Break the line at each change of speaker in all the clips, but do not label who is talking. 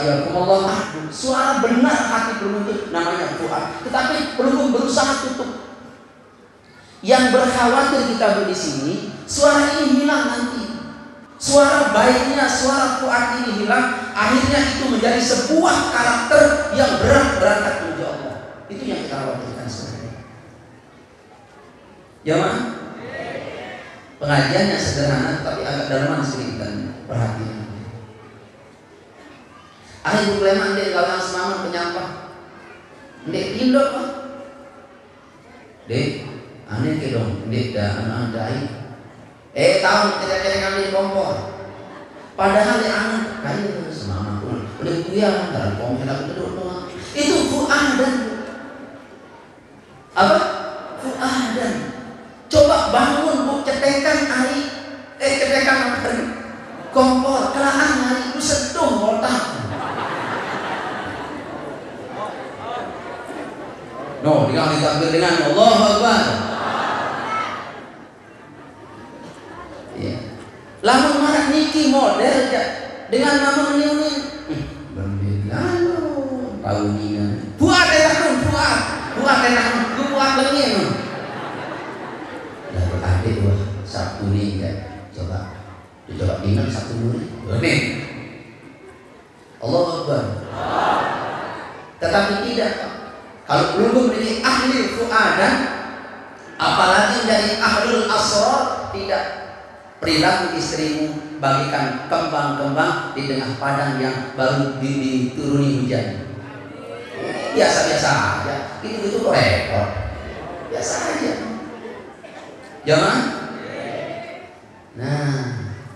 iyyakumullah, suara benar hati pelunggung itu namanya fuad. Tetapi pelunggung berusaha tutup. Yang berkhawatir kita di sini, suara ini hilang nanti. Suara baiknya, suara fuad ini hilang, akhirnya itu menjadi sebuah karakter yang berat berangkat menuju Allah. Itu yang kita khawatirkan sebenarnya. Jamaah, pengajiannya sederhana tapi agak dalaman sedikit dan perhatian. Akhir bulan dek kalau semangat penyampah, dek pindot lah, dek aneh ke dong, dek dah anak dai, tahu kira-kira kami di kompor, padahal yang anak kayu semangat pun udah kuyang dalam kompor aku duduk doang. Itu fuadan, apa? Fuadan. Coba bangun bu, cetekan air, cetekan apa? Kompor, kelaan hari itu seduh otak. No, dengan ditakbir dengan Allahu Akbar. Ya. Lamun marak niki model ya dengan nama meniuni. Berbilalo tahunya. Buat enak buat lagi. Dah adik wah Sabtu ni kan. Coba ingat Sabtu dulu. Nih. Allahu Akbar. Tetapi tidak. Kalau belum menjadi ahli fuadan, apalagi dari ahlul asrar, tidak. Perilaku istrimu bagikan kembang-kembang di tengah padang yang baru dituruni hujan. Biasa-biasa aja. Itu kok repot. Biasa aja. Jangan. Nah,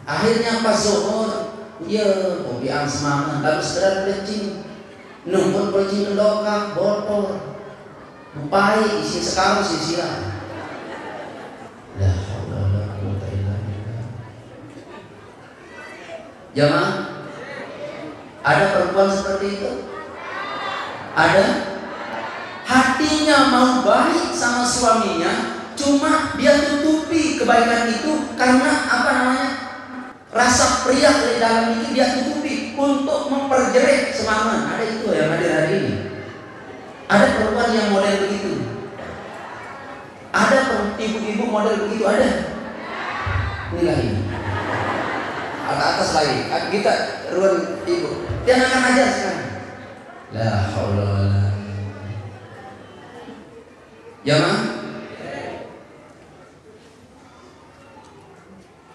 akhirnya pas zuhur, ya kopi semangat, lalu segera belecing. Numpun pergi mendokak botol, bupai isi sekarang sisiran. La haula wala quwwata illa billah. Jamaah, ada perempuan seperti itu? Ada? Hatinya mau baik sama suaminya, cuma dia tutupi kebaikan itu karena apa namanya? Rasa pria di dalam itu dia tutupi untuk memperjelek semangat. Ada itu yang hadir hari ini. Ada perempuan yang model begitu. Ada ibu-ibu model begitu, ada. Inilah ini. Atas lagi. Kita ruang ibu. Dia akan ajar sekarang. La haula wala. Jamaah.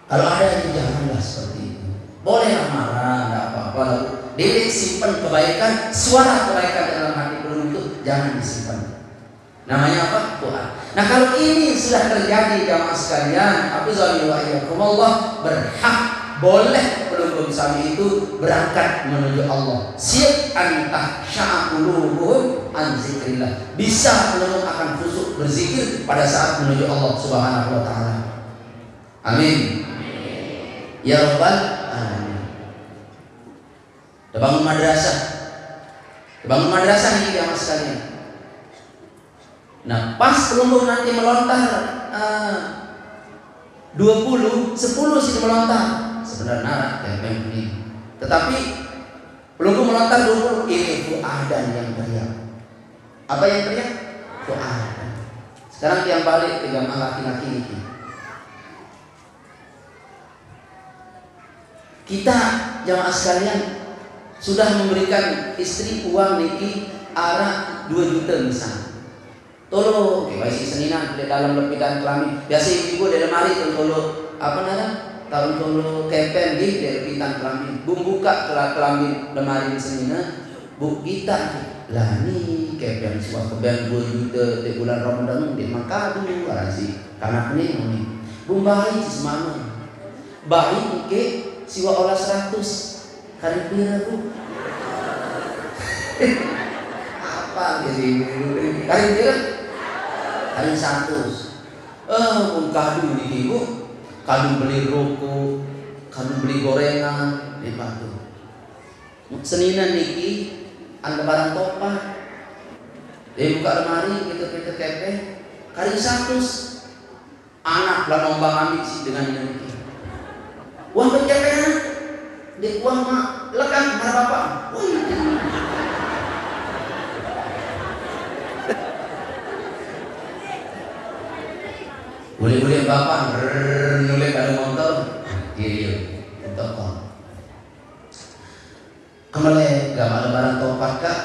Kalau ada yang janganlah seperti itu. Boleh marah, tidak apa-apa. Lalu simpan kebaikan, suara kebaikan dalam hati belum itu jangan disimpan. Namanya apa? Tuhan. Nah kalau ini sudah terjadi jamaah sekalian, Allah berhak, boleh belum suami itu berangkat menuju Allah. Siap antah sya'aquluhum an zikrillah. Bisa belum akan khusyuk berzikir pada saat menuju Allah Subhanahu wa taala. Amin. Ya Rabbal Alamin. Bangun madrasah ini jamaah sekalian. Nah pas pelunggung nanti melontar 20, 10 sih melontar. Sebenarnya narak kayak ini. Tetapi pelunggung melontar 20, ini fuadan yang teriak. Apa yang teriak? Fuadan. Sekarang yang balik ke jamaah laki-laki ini. Kita jamaah sekalian sudah memberikan istri uang niki arah 2 juta misalnya. Tolong KYC seninan di dalam lepitan kelamin. Biasa ibu di lemari tolong apa namanya? Tahun tolong kepen di lepitan kelamin. Buka kelamin lemari seninan. Bu kita lah ni kepen sebuah kepen 2 juta di bulan Ramadan di Mekah dulu arasi. Karena ini bumbai semangat. Baik ke siwa olah 100 kali pira bu. Apa jadi kali pira? Kali 100. Kadu di ibu, kadu beli rokok, kadu beli gorengan, di batu. Seninan niki, anda barang topa, buka lemari kita kepe, kali 100. Anak lah nombang ambil sih dengan ini. Uang berkepean, di uang mak lekat marah bapak. Boleh-boleh bapak nulis pada motor, iya, toko. Kembali gambar lebaran topat kak,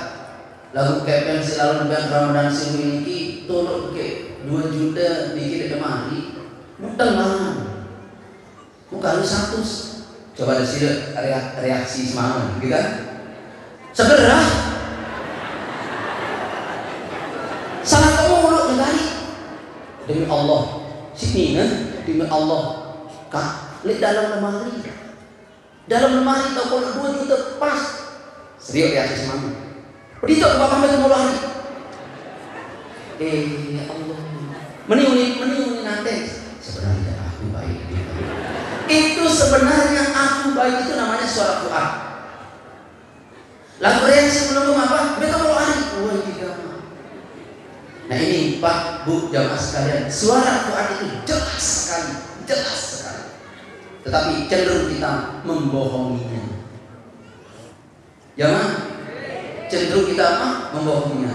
lagu kepen si lalu bulan Ramadan si ini turun ke 2 juta bikin di kemari, mudah lah. Muka lu 100, coba ada sih reaksi semalam, gitu kan? Segera, salah kamu mulut negari, demi Allah. Sini demi Allah kak, lihat dalam lemari tau kalau 2 juta pas serius ya semangat begitu ke bapak itu mau lari ya Allah meni nanti sebenarnya aku baik itu sebenarnya aku baik itu namanya suara fuad. Lagu reaksi belum apa betul mau lari nah ini Pak Bu jamaah sekalian, suara fuad itu jelas sekali, tetapi cenderung kita membohonginya. Jangan cenderung kita apa? Membohonginya.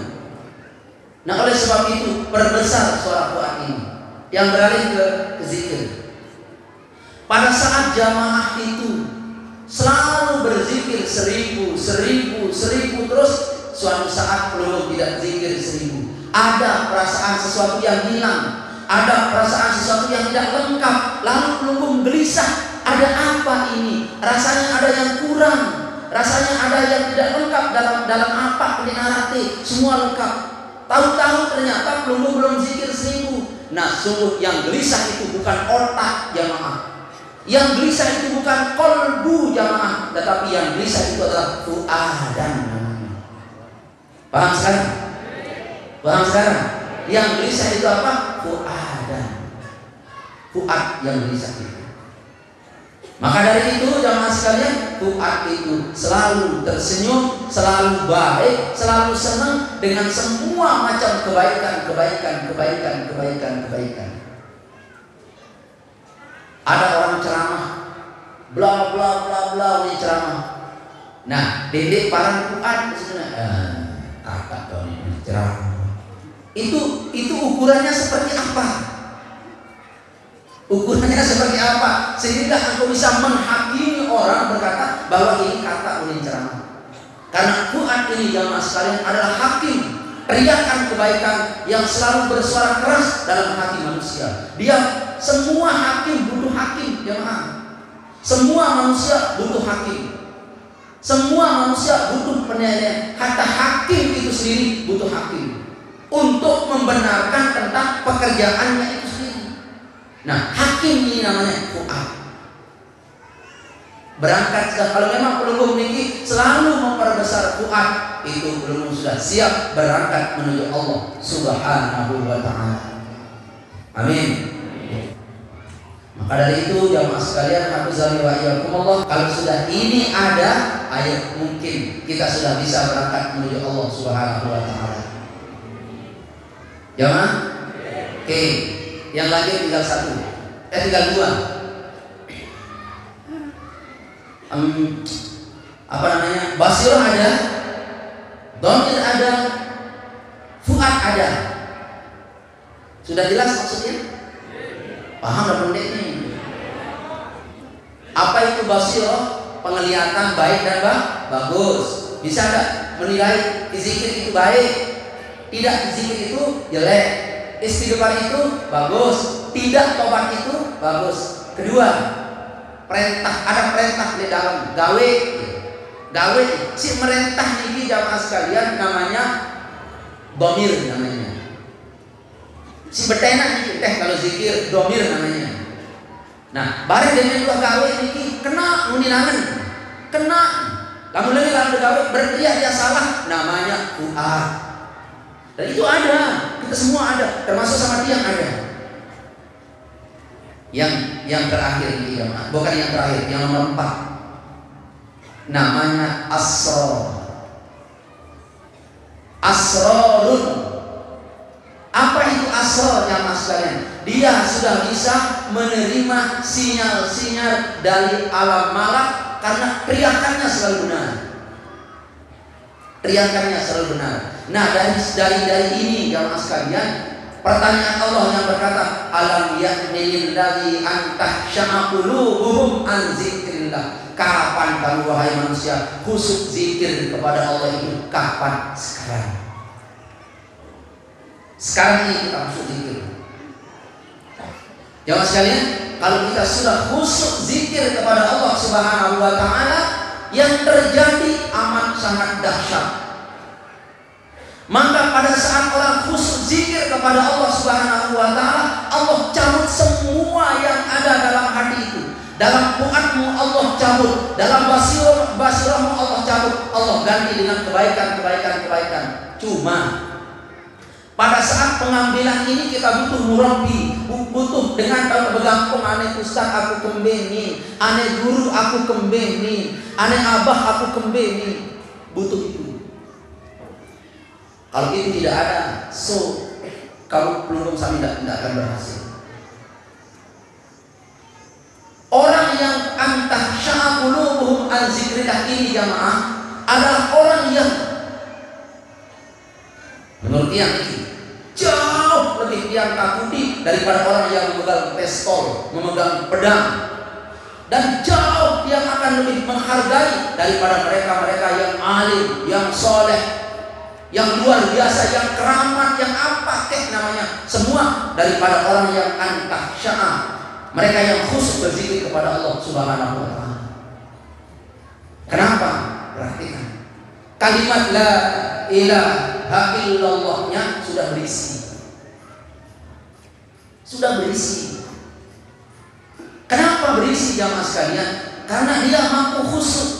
Nah oleh sebab itu perbesar suara fuad ini yang beralih ke zikir. Pada saat jamaah itu selalu berzikir 1000 terus, suatu saat belum tidak zikir 1000. Ada perasaan sesuatu yang hilang, ada perasaan sesuatu yang tidak lengkap, lalu pelunggung gelisah, ada apa ini? Rasanya ada yang kurang, rasanya ada yang tidak lengkap dalam apa pendengarate, semua lengkap. Tahu-tahu ternyata pelunggung belum zikir 1000. Nah, sungguh yang gelisah itu bukan otak jamaah, yang gelisah itu bukan kolbu jamaah, tetapi yang gelisah itu adalah fuadan. Paham sekarang? Paham sekarang? Yang gelisah itu apa? Fuad yang gelisah itu. Maka dari itu jamaah sekalian, fuad itu selalu tersenyum, selalu baik, selalu senang dengan semua macam kebaikan. Ada orang ceramah, bla bla bla bla, ini ceramah. Nah, dedek parang fuad sebenarnya. Kakak kau ini ceramah. Itu ukurannya seperti apa? Ukurannya seperti apa? Sehingga engkau bisa menghakimi orang berkata bahwa ini kata ulin ceramah. Karena fuad ini jamaah sekalian adalah hakim, teriakan kebaikan yang selalu bersuara keras dalam hati manusia. Dia semua hakim butuh hakim jamaah. Semua manusia butuh hakim. Semua manusia butuh penilaian. Kata hakim itu sendiri butuh hakim untuk membenarkan tentang pekerjaannya itu sendiri. Nah, hakim ini namanya fuad. Berangkat kalau memang pelunggung ini selalu memperbesar fuad, itu pelunggung sudah siap berangkat menuju Allah Subhanahu wa ta'ala. Amin. Maka dari itu jamaah sekalian, hafizani wa iyyakumullah, kalau sudah ini ada, ayo mungkin kita sudah bisa berangkat menuju Allah Subhanahu wa ta'ala. Jamaah? Oke, yang lagi tinggal 1, tinggal 2. Apa namanya? Basirah ada, dhamir ada, fuad ada. Sudah jelas maksudnya? Paham dan pendek nih? Apa itu basirah? Penglihatan baik dan bagus. Bisa nggak menilai zikir itu baik? Tidak, zikir itu jelek. Istighfar itu bagus. Tidak, tobat itu bagus. Kedua, ada perintah di dalam gawe si merintah ini jamaah sekalian namanya domir namanya. Si betena ini kalau zikir domir namanya. Nah, bareng dengan dua gawe ini kena muninangan, kena. Kamu lagi lalu gawe berteriak dia salah, namanya fuad. Dan itu ada, kita semua ada, termasuk sama dia ada. Yang terakhir ini jemaah, bukan yang terakhir, yang nomor 4. Namanya asrar. Asrarun. Apa itu asrar jemaah sekalian? Dia sudah bisa menerima sinyal-sinyal dari alam malak karena teriakannya selalu benar. Teriakannya selalu benar. Nah, dari ini jamaah sekalian, Pertanyaan Allah yang berkata, alam ya'ni lillazi an tahsha'a qulubuhum an zikrillah. Kapan kamu wahai manusia khusyuk zikir kepada Allah itu? Kapan? Sekarang. Sekarang ini kita khusyuk zikir. Jamaah sekalian, kalau kita sudah khusyuk zikir kepada Allah Subhanahu wa taala, yang terjadi amat sangat dahsyat. Maka pada saat orang khusyuk zikir kepada Allah Subhanahu wa taala, Allah cabut semua yang ada dalam hati itu. Dalam fuadmu Allah cabut, dalam basirahmu Allah cabut, Allah ganti dengan kebaikan. Cuma pada saat pengambilan ini kita butuh murabi, butuh dengan bergantung ane ustaz aku kembeni, ane guru aku kembeni, ane abah aku kembeni, butuh itu. Kalau itu tidak ada, kamu belum sami tidak akan berhasil. Orang yang antah sya'aqulubuhum an zikrillah ini jamaah adalah orang yang menurut yang ini jauh lebih yang takuti daripada orang yang memegang pistol, memegang pedang, dan jauh yang akan lebih menghargai daripada mereka yang alim, yang soleh, yang luar biasa, yang keramat, yang apa namanya, semua daripada orang yang antah sya'ah, mereka yang khusus berzikir kepada Allah Subhanahu wa taala. Kenapa? Perhatikan. Kalimat la ilaha illallahnya sudah berisi. Sudah berisi. Kenapa berisi jamaah sekalian? Karena dia mampu khusyuk.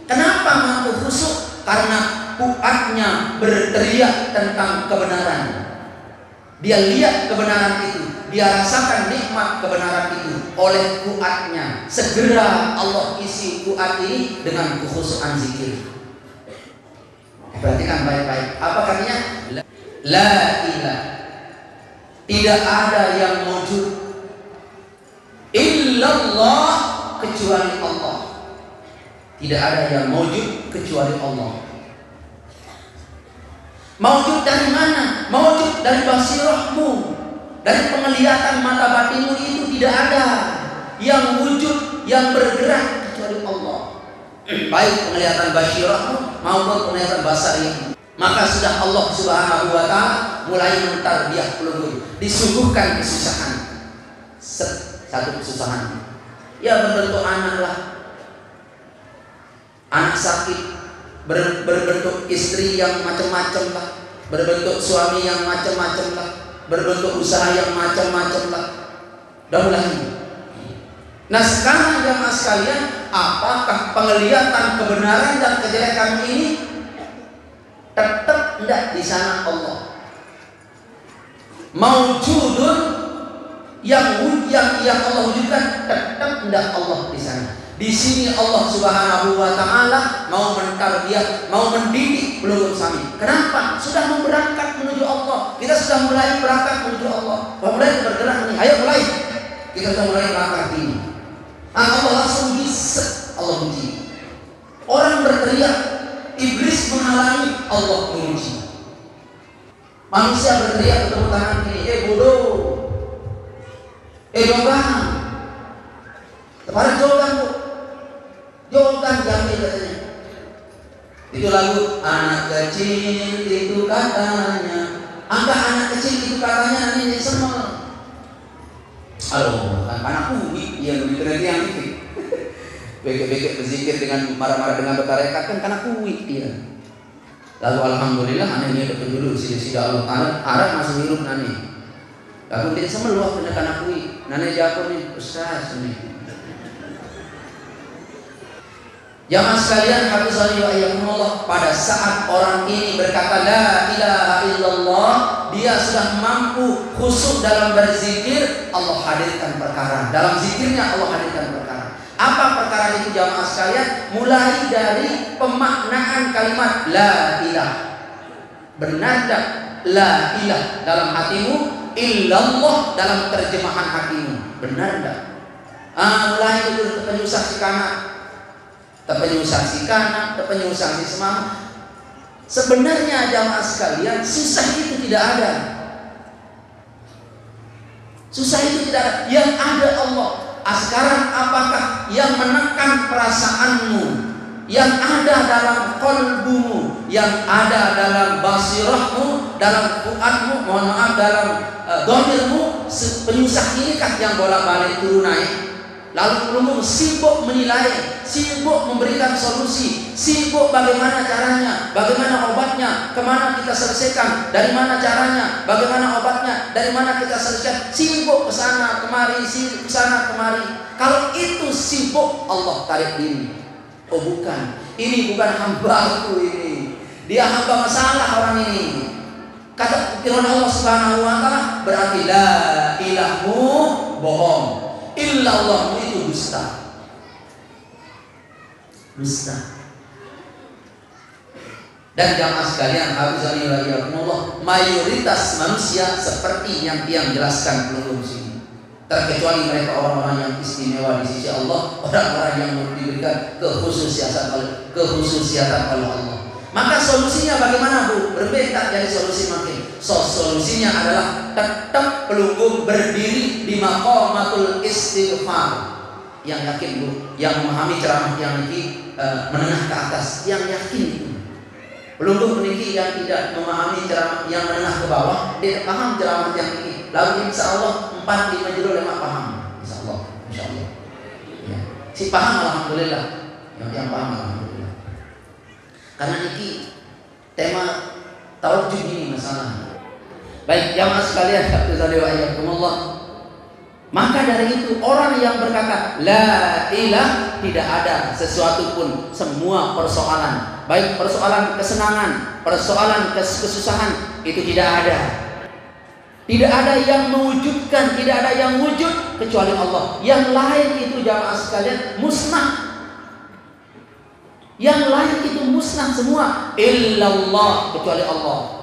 Kenapa mampu khusyuk? Karena fuadnya berteriak tentang kebenaran. Dia lihat kebenaran itu, dia rasakan nikmat kebenaran itu oleh fuadnya. Segera Allah isi fuad ini dengan kekhusyukan zikir. Perhatikan baik-baik. Apa katanya? La ilah. Tidak ada yang wujud illallah kecuali Allah. Tidak ada yang wujud kecuali Allah. Mawujud dari mana? Mawujud dari basirahmu, dari penglihatan mata batinmu itu tidak ada yang wujud, yang bergerak kecuali Allah. Baik penglihatan basirahmu maupun penglihatan basarmu. Maka sudah Allah Subhanahu wa taala mulai mentarbiyah peluru, disuguhkan kesusahan. Satu kesusahan. Ya berbentuk anak lah. Anak sakit, berbentuk istri yang macam-macam lah, berbentuk suami yang macam-macam lah, berbentuk usaha yang macam-macam lah. Dahulu. Nah sekarang jamaah sekalian, apakah penglihatan kebenaran dan kejelekan ini tetap tidak di sana Allah? Maujudun yang Allah wujudkan tetap tidak Allah di sana. Di sini Allah Subhanahu wa taala mau mentarbiyah, mau mendidik belum sami. Kenapa? Sudah mau berangkat menuju Allah. Kita sudah mulai berangkat menuju Allah. Mulai bergerak nih. Ayo mulai. Kita sudah mulai berangkat ini. Allah langsung bisa, Allah puji. Orang berteriak, iblis menghalangi, Allah memuji. Manusia berteriak bertepuk tangan ini, bodoh, jogan, tepat jogan bu. Jogan jamil katanya. Itu lagu anak kecil itu katanya. Angka anak kecil itu katanya nanti semua. Aduh, anak uwi yang lebih keren yang itu. Beke-beke berzikir dengan marah-marah dengan bertarekat kan karena uwi dia. Lalu alhamdulillah anehnya dapat dulu sini Allah Arab masih hidup nani. Lalu dia semeluah punya karena uwi. Nani jago nih ustaz nih. Jamaah sekalian, hafizakumullah, pada saat orang ini berkata la ilaha illallah, dia sudah mampu khusyuk dalam berzikir, Allah hadirkan perkara. Dalam zikirnya Allah hadirkan perkara. Apa perkara itu jamaah sekalian? Mulai dari pemaknaan kalimat la ilah. Benar tak la ilah dalam hatimu, illallah dalam terjemahan hatimu. Benar tak? Mulai itu penyusah si kanan, terpenyusah si kanan, terpenyusah si semang. Sebenarnya jamaah sekalian, susah itu tidak ada. Susah itu tidak ada. Yang ada Allah. Sekarang apakah yang menekan perasaanmu, yang ada dalam qalbumu, yang ada dalam basirahmu, dalam fuadmu, mohon maaf, dalam dhamirmu, penyusah inikah yang bolak-balik turun naik? Lalu kamu sibuk menilai, sibuk memberikan solusi, sibuk bagaimana caranya, bagaimana obatnya, kemana kita selesaikan, dari mana caranya, bagaimana obatnya, dari mana kita selesaikan, sibuk ke sana kemari, sibuk ke sana kemari. Kalau itu sibuk, Allah tarik diri. Oh bukan, ini bukan hambaku ini, dia hamba masalah orang ini. Kata firman Allah Subhanahu wa taala berarti la ilahu bohong, illallah itu dusta. Dusta. Dan jamaah sekalian, hafizani wa iyyakumullah, mayoritas manusia seperti yang dia jelaskan belum sini. Terkecuali mereka orang-orang yang istimewa di sisi Allah, orang-orang yang diberikan kekhususiatan oleh Allah. Maka solusinya bagaimana Bu? Berbeda jadi solusi makin. Solusinya adalah tetap pelunggu berdiri di maqamatul istighfar. Yang yakin Bu, yang memahami ceramah yang ini menengah ke atas, yang yakin itu. Pelunggu meniki yang tidak memahami ceramah yang menengah ke bawah, dia paham ceramah yang ini. Lalu insya Allah 4-5 judul yang paham, insya Allah. Ya. Si paham alhamdulillah, yang paham alhamdulillah. Karena ini tema tauhid ini masalah. Baik jamaah sekalian, hafizani wa iyyakumullah. Maka dari itu orang yang berkata la ilah, tidak ada sesuatu pun, semua persoalan, baik persoalan kesenangan, persoalan kesusahan, itu tidak ada. Tidak ada yang mewujudkan, tidak ada yang wujud kecuali Allah. Yang lain itu jamaah sekalian musnah. Yang lain itu musnah semua, illallah, kecuali Allah.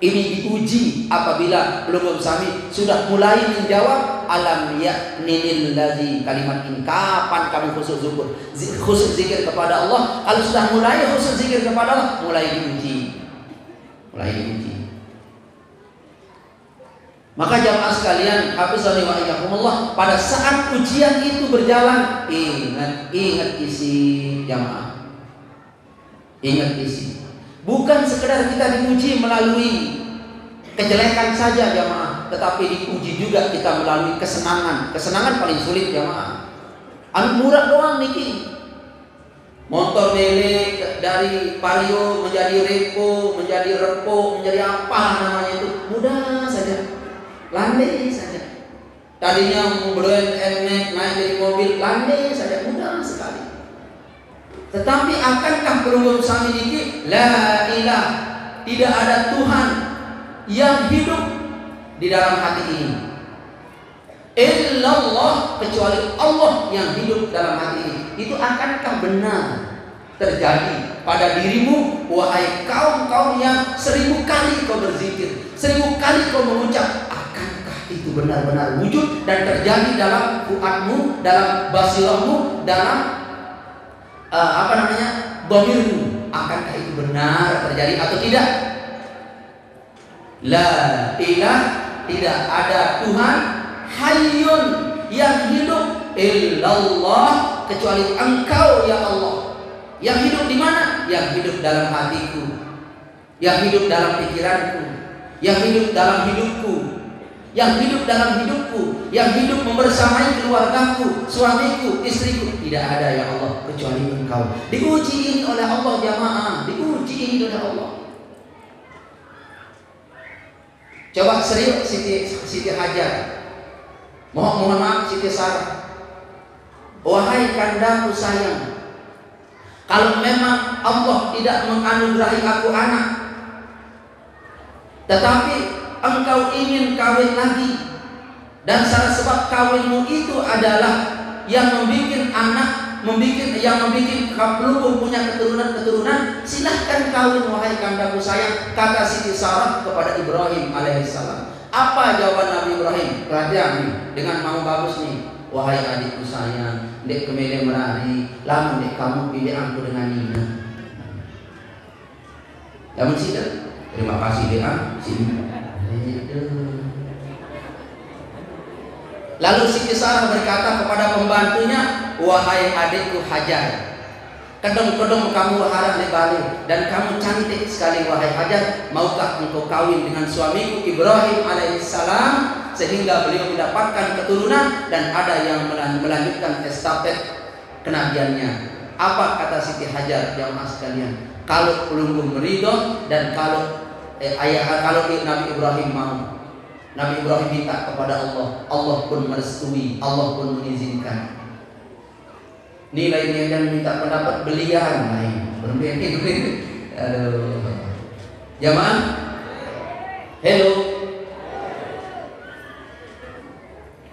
Ini diuji apabila belum sami sudah mulai menjawab alam ya'ninil ladzi, kalimat ini kapan kamu khusus zukur, khusus zikir kepada Allah. Kalau sudah mulai khusus zikir kepada Allah, mulai diuji. Maka jamaah sekalian, hafizani wa iyyakumullah, pada saat ujian itu berjalan, ingat isi jamaah. Ingat isi. Bukan sekedar kita diuji melalui kejelekan saja jamaah, tetapi diuji juga kita melalui kesenangan. Kesenangan paling sulit jamaah. Anu murah doang niki. Motor milik dari Vario menjadi Repo, menjadi Repo, menjadi apa namanya itu, mudah saja. Landai saja. Tadinya membeli naik dari mobil, landai saja, mudah sekali. Tetapi akankah pelunggu sami niki la ilah, tidak ada Tuhan yang hidup di dalam hati ini, illallah, kecuali Allah yang hidup dalam hati ini. Itu akankah benar terjadi pada dirimu, wahai kaum yang 1000 kali kau berzikir, 1000 kali kau mengucap? Itu benar-benar wujud dan terjadi dalam fuadmu, dalam basirahmu, dalam dhamirmu? Akankah itu benar terjadi atau tidak? La ilah, tidak ada Tuhan hayyun yang hidup illallah, kecuali Engkau ya Allah. Yang hidup di mana? Yang hidup dalam hatiku, yang hidup dalam pikiranku, yang hidup dalam hidupku, yang hidup dalam hidupku, yang hidup membersamai keluargaku, suamiku, istriku. Tidak ada ya Allah kecuali Engkau. Diuji ini oleh Allah jamaah, diuji ini oleh Allah. Coba serius Siti Hajar, mohon maaf Siti Sarah, wahai kandaku sayang, kalau memang Allah tidak menganugerahi aku anak, tetapi engkau ingin kawin lagi, dan salah sebab kawinmu itu adalah yang membuat anak, yang membuat pelunggu punya keturunan, silahkan kawin wahai kandaku sayang, kata Siti Sarah kepada Ibrahim alaihissalam. Apa jawaban Nabi Ibrahim? Perhatian nih, dengan mau bagus nih, wahai adikku sayang, dek kemele merari, lamun dek kamu pilih aku dengan Nina. Lamun tidak, terima kasih dek sini. Lalu Siti Sarah berkata kepada pembantunya, wahai adikku Hajar, kedong-kedong kamu harap lebali dan kamu cantik sekali wahai Hajar, maukah engkau kawin dengan suamiku Ibrahim alaihissalam sehingga beliau mendapatkan keturunan dan ada yang melanjutkan estafet kenabiannya. Apa kata Siti Hajar jamaah sekalian? Kalau pelunggu meridho dan kalau Nabi Ibrahim mau, Nabi Ibrahim minta kepada Allah, Allah pun merestui, Allah pun mengizinkan. Nilai dan minta pendapat belian lain. Aduh. Jamaah, hello.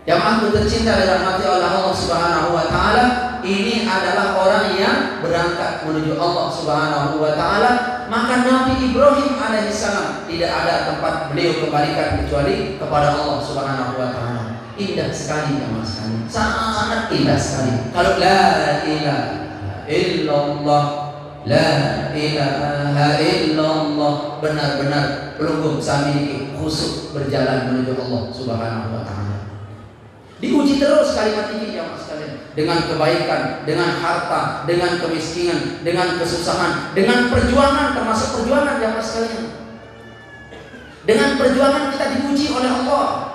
Jamaah tercinta dalam hati Allah Subhanahu wa taala, ini adalah orang yang berangkat menuju Allah Subhanahu wa taala. Maka Nabi Ibrahim alaihissalam tidak ada tempat beliau kembalikan kecuali kepada Allah Subhanahu wa taala. Indah sekali ya Mas, sangat indah sekali. Kalau la ilaha illallah, la ilaha illallah, benar-benar pelunggu sami khusyuk berjalan menuju Allah Subhanahu wa taala. Diuji terus kalimat ini ya Mas sekalian, dengan kebaikan, dengan harta, dengan kemiskinan, dengan kesusahan, dengan perjuangan, termasuk perjuangan ya Mas sekalian. Dengan perjuangan kita diuji oleh Allah.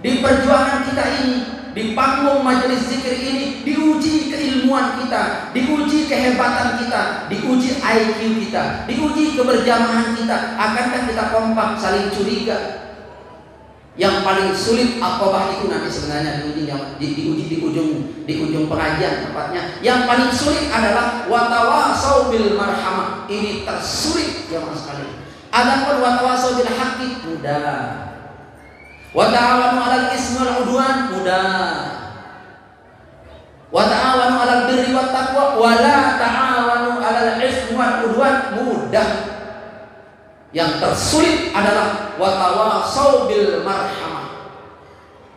Di perjuangan kita ini, di panggung majelis zikir ini, diuji keilmuan kita, diuji kehebatan kita, diuji IQ kita, diuji keberjamahan kita. Akankah kita kompak saling curiga? Yang paling sulit akobah itu nanti sebenarnya diuji di ujung pengajian tempatnya. Yang paling sulit adalah watawasau bil marhamah. Ini tersulit ya Mas sekalian. Adapun watawasau bil haqqi mudah. Wa ta'awanu 'alal ismi wal 'udwan mudah. Wa ta'awanu 'alal birri wat taqwa wa la ta'awanu 'alal ismi wal 'udwan mudah. Yang tersulit adalah wa tawasau bil marhamah.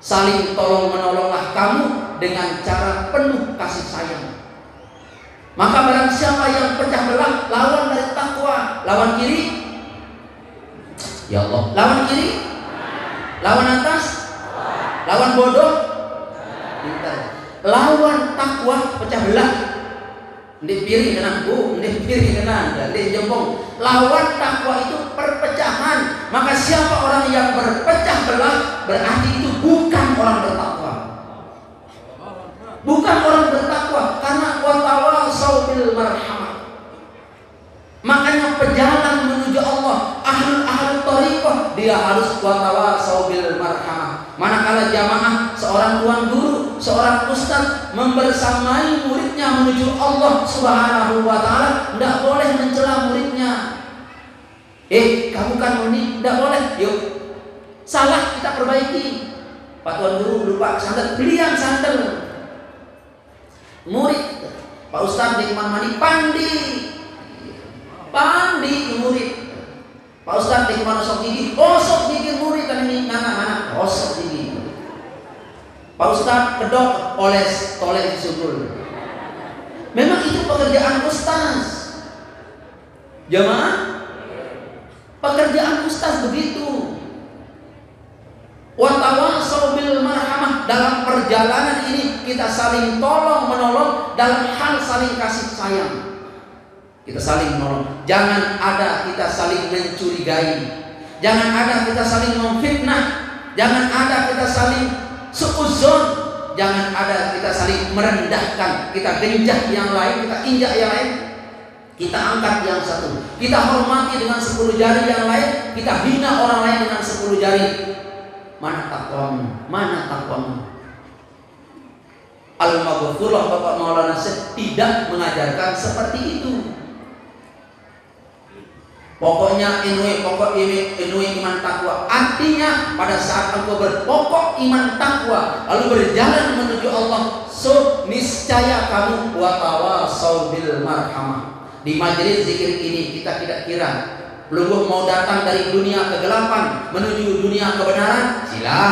Saling tolong menolonglah kamu dengan cara penuh kasih sayang. Maka barang siapa yang pecah belah, lawan dari takwa, lawan kiri, ya Allah, lawan kiri, lawan atas, lawan bodoh, lawan takwa pecah belah. Ndek piring dengan bu, ndek piring dengan ndek jempong. Lawan takwa itu perpecahan. Maka siapa orang yang berpecah belah, berarti itu bukan orang bertakwa. Bukan orang bertakwa, karena watawasau bil marhamah. Makanya pejalan menuju Allah, ahlul thariqah, dia harus watawasau bil marhamah. Manakala jamaah, seorang tuan guru, seorang ustaz membersamai muridnya menuju Allah Subhanahu wa taala, tidak boleh mencela muridnya. Kamu kan ini tidak boleh. Yuk, salah kita perbaiki. Pak tuan guru lupa sandal, belian sandal. Murid, Pak ustaz di kamar mandi pandi murid. Pak ustaz di kamar sok gigi murid kan ini anak-anak osok gigi. Pak ustaz kedok oles toleh subul. Memang itu pekerjaan ustaz. Jamaah, pekerjaan ustaz begitu. Wa tawasau bil marhamah. Dalam perjalanan ini kita saling tolong menolong dalam hal saling kasih sayang. Kita saling menolong. Jangan ada kita saling mencurigai. Jangan ada kita saling memfitnah. Jangan ada kita saling suuzon. Jangan ada kita saling merendahkan. Kita genjak yang lain, kita injak yang lain, kita angkat yang satu. Kita hormati dengan 10 jari yang lain, kita hina orang lain dengan 10 jari. Mana takwamu? Mana takwamu? Al-Maghfurah Bapak Maulana Syekh tidak mengajarkan seperti itu. Pokoknya inui iman takwa. Artinya pada saat engkau berpokok iman takwa lalu berjalan menuju Allah, so niscaya kamu watawasau bil marhamah. Di majelis zikir ini kita tidak kira belum mau datang dari dunia kegelapan menuju dunia kebenaran, sila.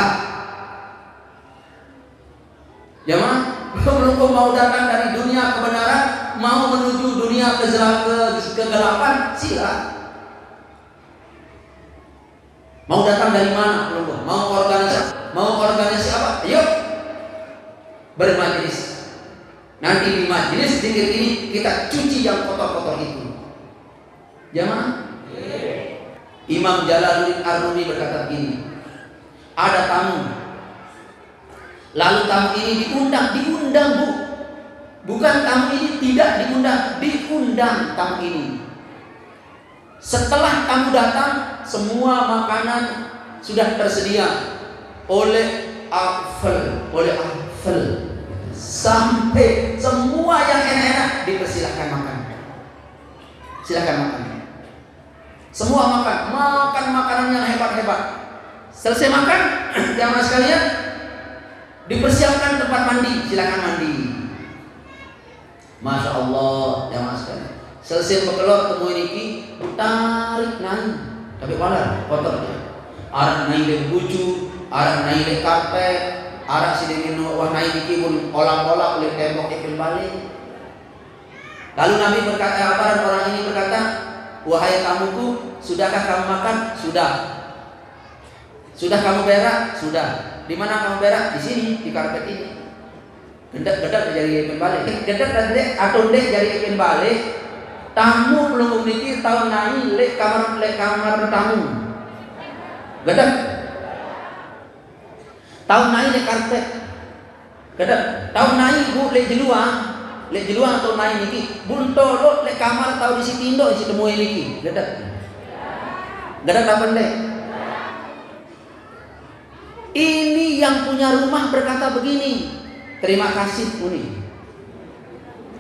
Jamaah, belum mau datang dari dunia kebenaran mau menuju dunia kegelapan, sila. Mau datang dari mana? Mau organisasi apa? Yuk, bermajelis. Nanti di majelis zikir ini kita cuci yang kotor-kotor itu. Jamaah? Imam Jalaluddin Ar-Rumi berkata begini, ada tamu, lalu tamu ini diundang Bu. Bukan tamu ini tidak diundang tamu ini. Setelah tamu datang, semua makanan sudah tersedia oleh Afel. Sampai semua yang enak-enak dipersilahkan makan. Silakan makan. Semua makan makanan yang hebat-hebat. Selesai makan, jamaah sekalian, dipersiapkan tempat mandi, silakan mandi. Masya Allah, jamaah sekalian. Selesai bekelor temu ini, tarik naik, tapi walar kotornya. Arak naik dari buju, arak naik dari karpet, arak sidengin wah naik iki pun olah-olah oleh tembok ikan balik. Lalu Nabi berkata, orang ini berkata, wahai tamuku, sudahkah kamu makan? Sudah. Sudah kamu berak? Sudah. Di mana kamu berak? Di sini, di karpet ini. Gedak dari ikan balik. Gedak atau dek dari ikan balik. Tamu belum memiliki tahu naik lek kamar tamu. Gedak. Tahu naik lek karpet. Gedak. Tahu naik bu lek jeluang atau naik niki. Buntolo lek kamar tahu di situ indo di situ temui niki. Gedak. Gedak apa dek? Ini yang punya rumah berkata begini. Terima kasih Uni.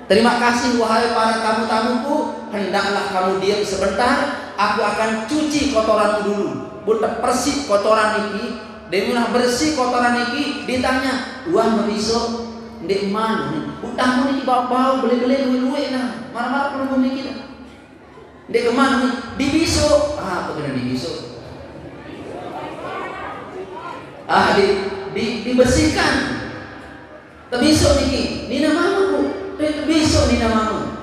Terima kasih wahai para tamu-tamuku, hendaklah kamu diam sebentar, aku akan cuci kotoranmu dulu. Buat bersih kotoran iki, demunah bersih kotoran iki, ditanya, "Uang besok ndek mana? Utangmu niki bau-bau, beli-beli luwe-luwe nah. Marah-marah perlu niki. Ndek kemana nih? Di besok. Ah, apa kena di besok? Ah, dibersihkan. Besok niki, ni nama Bu. Besok ni namamu.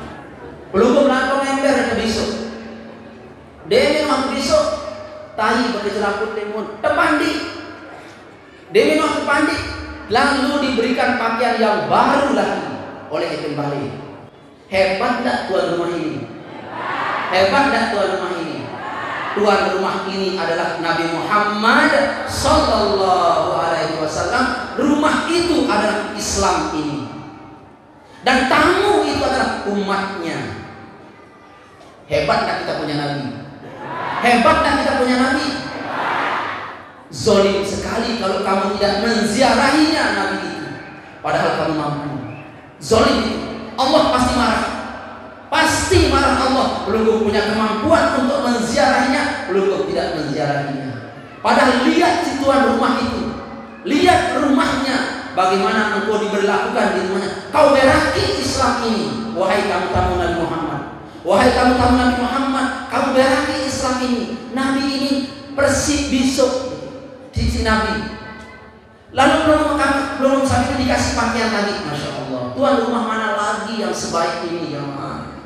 Belum melantong ember ke besok. Demi waktu besok tahi pakai celaput lemon tepandi. Demi waktu pandi lalu diberikan pakaian yang baru lagi oleh itu kembali. Hebat tak tuan rumah ini? Hebat tak tuan rumah ini? Tuan rumah ini adalah Nabi Muhammad Sallallahu Alaihi Wasallam. Rumah itu adalah Islam ini. Dan tamu itu adalah umatnya. Hebat tak kita punya Nabi? Hebat tak kita punya Nabi? Zolim sekali kalau kamu tidak menziarahinya Nabi itu. Padahal kamu mampu. Zolim itu. Allah pasti marah. Pasti marah Allah. Belum kau punya kemampuan untuk menziarahinya, belum kau tidak menziarahinya. Padahal lihat si tuan rumah itu. Lihat rumahnya. Bagaimana engkau diberlakukan di rumahnya. Kau beraki Islam ini. Wahai tamu-tamu Nabi Muhammad. Wahai tamu-tamu Nabi Muhammad. Kau beraki Islam ini. Nabi ini bersih besok di si Nabi. Lalu belum sampai itu dikasih pakaian lagi. Masya Allah. Tuan rumah mana lagi yang sebaik ini ya maaf.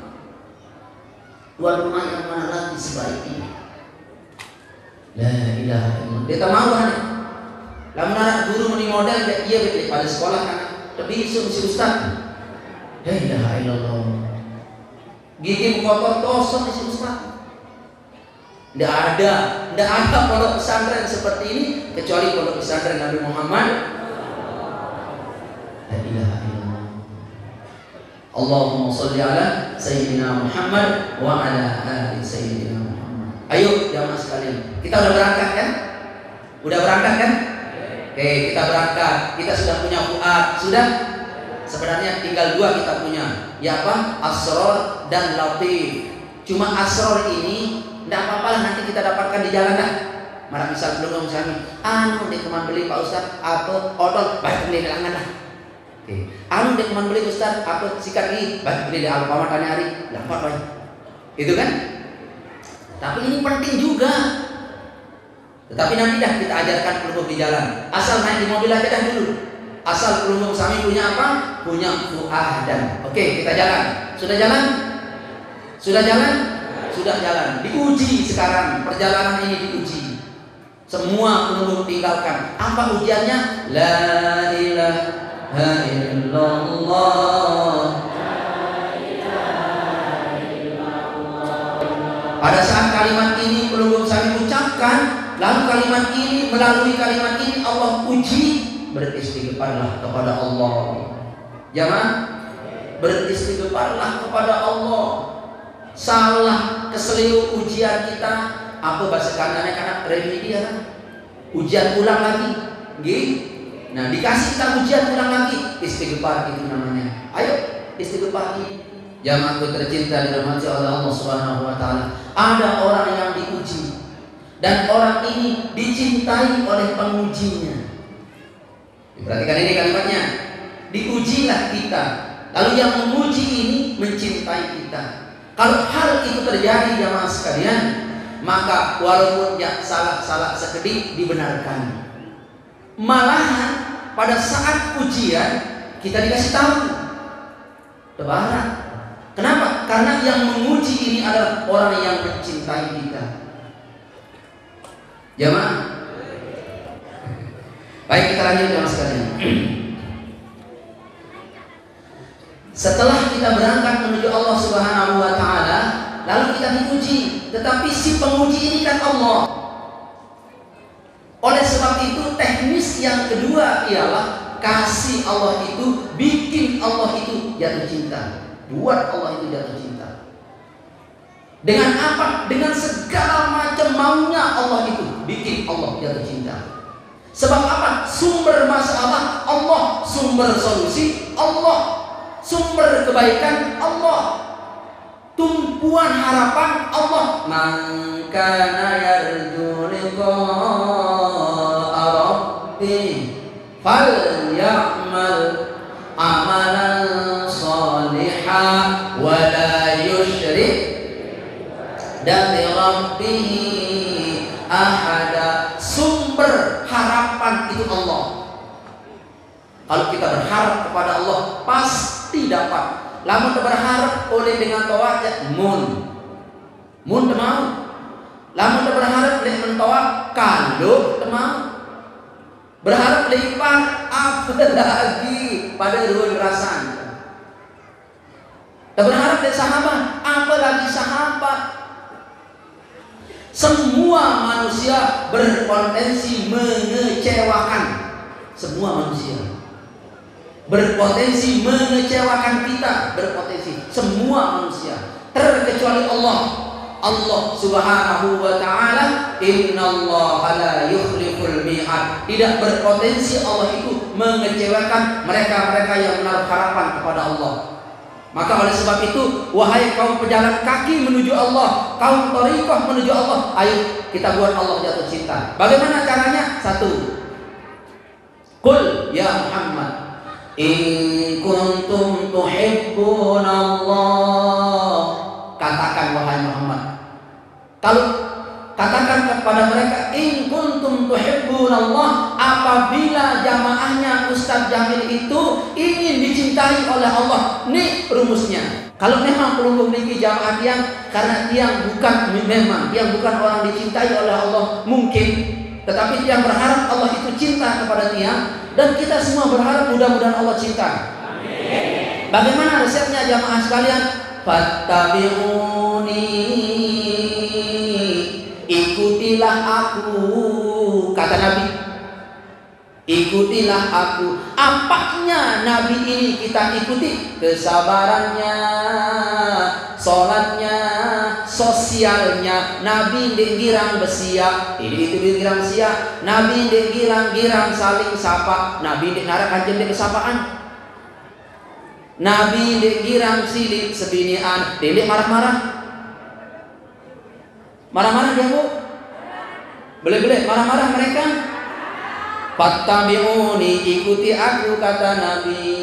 Tuan rumah yang mana lagi sebaik ini. La ilaha illallah. Dia tak mau kan? Lamun anak guru meni model dia betul pada sekolah kan tapi isu si ustaz. La ilaha illallah. Gigi kotor kosong si ustaz. Tidak ada pondok pesantren seperti ini kecuali pondok pesantren Nabi Muhammad. La ilaha illallah. Allahumma sholli ala sayyidina Muhammad wa ala ali sayyidina Muhammad. Ayo jamaah sekalian. Kita udah berangkat kan? Udah berangkat kan? Oke, kita berangkat. Kita sudah punya fuad, sudah. Sebenarnya tinggal dua kita punya. Ya apa? Asror dan latif. Cuma asror ini tidak apa-apa lah nanti kita dapatkan di jalan dah. Marah misal belum misalnya, di teman beli Pak Ustaz apa odol, baik beli di langan lah. Oke. Di teman beli Ustaz apa sikat gigi, baik beli di Alfamart tanya hari, dapat baik. Itu kan? Tapi ini penting juga. Tetapi nanti dah kita ajarkan pelumum di jalan. Asal naik di mobil aja dah dulu. Asal pelumum kami punya apa? Punya fuadan. Oke, kita jalan. Sudah jalan? Sudah jalan? Sudah jalan. Diuji sekarang. Perjalanan ini diuji. Semua pelumum tinggalkan. Apa ujiannya? La ilaha illallah. Pada saat kalimat ini belum saya ucapkan, lalu kalimat ini, melalui kalimat ini Allah uji, beristighfarlah kepada Allah. Jangan beristighfarlah kepada Allah. Salah keselio ujian kita, apa bahasa kanannya karena remedial, ujian ulang lagi, gitu. Nah dikasih kita ujian ulang lagi, istighfar itu namanya. Ayo istighfar ini. Jamaahku tercinta dirahmati oleh Allah Subhanahu wa taala. Ada orang yang diuji dan orang ini dicintai oleh pengujinya. Perhatikan ini kalimatnya. Diujilah kita, lalu yang menguji ini mencintai kita. Kalau hal itu terjadi jamaah sekalian, maka walaupun ya salah sekedik dibenarkan. Malahan pada saat ujian kita dikasih tahu tebaran. Kenapa? Karena yang menguji ini adalah orang yang mencintai kita. Jamaah. Baik, kita lanjut jamaah sekalian. Setelah kita berangkat menuju Allah Subhanahu wa taala, lalu kita diuji, tetapi si penguji ini kan Allah. Oleh sebab itu teknis yang kedua ialah kasih Allah itu bikin Allah itu jatuh cinta. Buat Allah itu jatuh cinta. Dengan apa? Dengan segala macam maunya Allah itu bikin Allah jatuh cinta. Sebab apa? Sumber masalah Allah, sumber solusi Allah, sumber kebaikan Allah, tumpuan harapan Allah. Man kana yarju liqa'a rabbih falyamal amalan shalihan wa la yusyrik bi rabbih ahada. Sumber harapan itu Allah. Kalau kita berharap kepada Allah pasti dapat. Lamun berharap oleh dengan tawakal mun mau. Lamun berharap dengan tawakal mau. Berharap lipat apa lagi pada dua rasan. Dan berharap dari sahabat, apa lagi sahabat. Semua manusia berpotensi mengecewakan. Semua manusia berpotensi mengecewakan kita, berpotensi semua manusia, terkecuali Allah. Allah Subhanahu wa taala, innallaha la yukhliful mi'ad. Tidak berpotensi Allah itu mengecewakan mereka-mereka yang menaruh harapan kepada Allah. Maka oleh sebab itu, wahai kaum pejalan kaki menuju Allah, kaum thariqah menuju Allah, ayo kita buat Allah jatuh cinta. Bagaimana caranya? Satu, qul ya Muhammad, in kuntum tuhibbunallah. Katakan wahai Muhammad, kalau katakan kepada mereka, in kuntum tuhibbunallah, apabila jamaahnya Ustaz Jamil itu ingin dicintai oleh Allah. Nih rumusnya. Kalau memang perlu memiliki jamaah tiang, karena tiang bukan orang dicintai oleh Allah mungkin, tetapi tiang berharap Allah itu cinta kepada tiang, dan kita semua berharap mudah-mudahan Allah cinta. Amin. Bagaimana resepnya jamaah sekalian? Fattabi'uni, ikutilah aku, kata Nabi. Ikutilah aku. Apanya Nabi ini kita ikuti? Kesabarannya, sholatnya, sosialnya. Nabi ndek girang besia, ini itu girang sia. Nabi ndek girang saling sapa. Nabi ndek narak kanjen ndek kesapaan. Nabi ndek girang silik sebinian. Ndek marah-marah. Marah-marah dia bu? Boleh-boleh marah-marah mereka. Fattabi'uni, ikuti aku, kata Nabi.